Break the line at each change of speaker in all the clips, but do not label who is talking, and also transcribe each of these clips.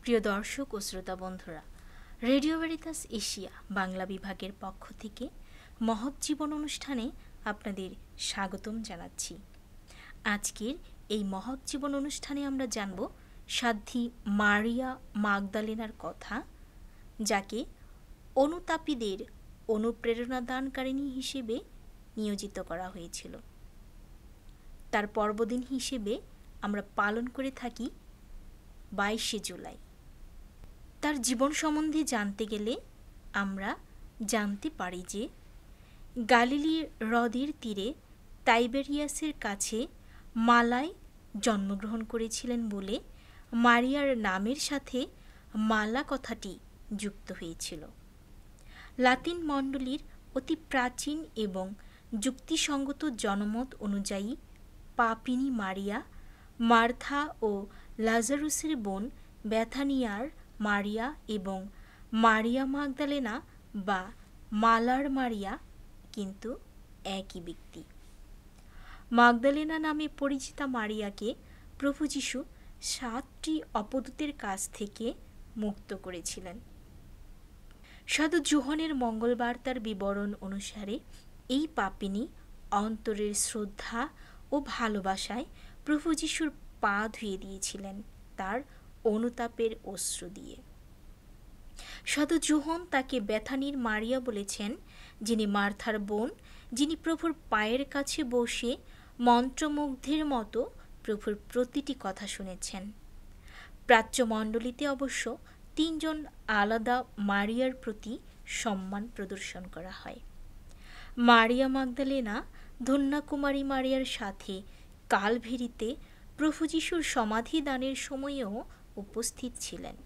প্রিয় দর্শক ও শ্রোতা বন্ধুরা, রেডিও ভেরিতাস এশিয়া বাংলা বিভাগের পক্ষ থেকে মহৎ জীবন অনুষ্ঠানে আপনাদের স্বাগতম জানাচ্ছি। আজকের এই মহৎ জীবন অনুষ্ঠানে আমরা জানব সাধ্বী মারিয়া মাগদালেনার কথা, যাকে অনুতাপীদের অনুপ্রেরণা দানকারিণী হিসেবে নিয়োজিত করা হয়েছিল। তার পর্বদিন হিসেবে আমরা পালন করে থাকি 22শে জুলাই। তার জীবন সম্বন্ধে জানতে গেলে আমরা জানতে পারি যে গালিলি হ্রদের তীরে তাইবেরিয়াসের কাছে মালায় জন্মগ্রহণ করেছিলেন বলে মারিয়ার নামের সাথে মালা কথাটি যুক্ত হয়েছিল। লাতিন মণ্ডলীর অতি প্রাচীন এবং যুক্তিসঙ্গত জনমত অনুযায়ী পাপিনী মারিয়া মার্থা ও লাজারুসের বোন বেথানিয়ার মারিয়া এবং মারিয়া মাগদালেনা বা মালার মারিয়া কিন্তু একই ব্যক্তি। মাগদালেনা নামে পরিচিতা মারিয়াকে প্রভু যীশু 7টি অপদূতের কাছ থেকে মুক্ত করেছিলেন। সাধু যোহনের মঙ্গলবার্তার বিবরণ অনুসারে এই পাপিনী অন্তরের শ্রদ্ধা ও ভালোবাসায় প্রভু যীশুর পা ধুয়ে দিয়েছিলেন তার অনুতাপের অশ্রু দিয়ে। সাধু যোহন তাকে বেথানির মারিয়া বলেছেন, যিনি মার্থার বোন, যিনি প্রভুর পায়ের কাছে বসে মন্ত্রমুগ্ধের মতো প্রভুর প্রতিটি কথা শুনেছেন। প্রাচ্যমণ্ডলীতে অবশ্য 3 জন আলাদা মারিয়ার প্রতি সম্মান প্রদর্শন করা হয়। মারিয়া মাগদালেনা ধন্যাকুমারী মারিয়ার সাথে কালভেরিতে প্রভু যীশুর সমাধি দানের সময়েও উপস্থিত ছিলেন,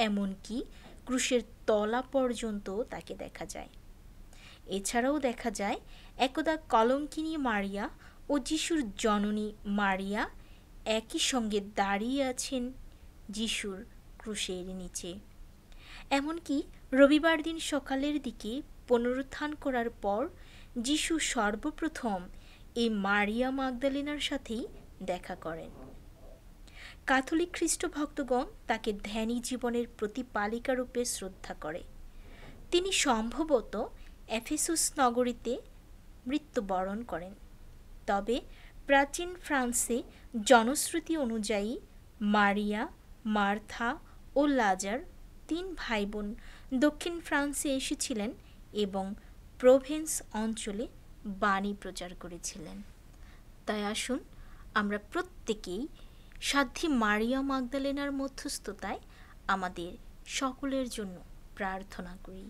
এমনকি ক্রুশের তলা পর্যন্ত তাকে দেখা যায়। এছাড়াও দেখা যায় একদা কলঙ্কিনী মারিয়া ও যিশুর জননী মারিয়া একই সঙ্গে দাঁড়িয়ে আছেন যিশুর ক্রুশের নিচে। এমনকি রবিবার দিন সকালের দিকে পুনরুত্থান করার পর যিশু সর্বপ্রথম এই মারিয়া মাগদালেনার সাথেই দেখা করেন। ক্যাথলিক খ্রিস্ট ভক্তগণ তাকে ধ্যানী জীবনের প্রতিপালিকা রূপে শ্রদ্ধা করে। তিনি সম্ভবত এফেসুস নগরীতে মৃত্যুবরণ করেন। তবে প্রাচীন ফ্রান্সে জনশ্রুতি অনুযায়ী মারিয়া, মার্থা ও লাজার 3 ভাই বোন দক্ষিণ ফ্রান্সে এসেছিলেন এবং প্রোভেন্স অঞ্চলে বাণী প্রচার করেছিলেন। তাই আসুন আমরা প্রত্যেকেই সাধ্বী মারিয়া মাগদালেনার মধ্যস্থতায় আমাদের সকলের জন্য প্রার্থনা করি।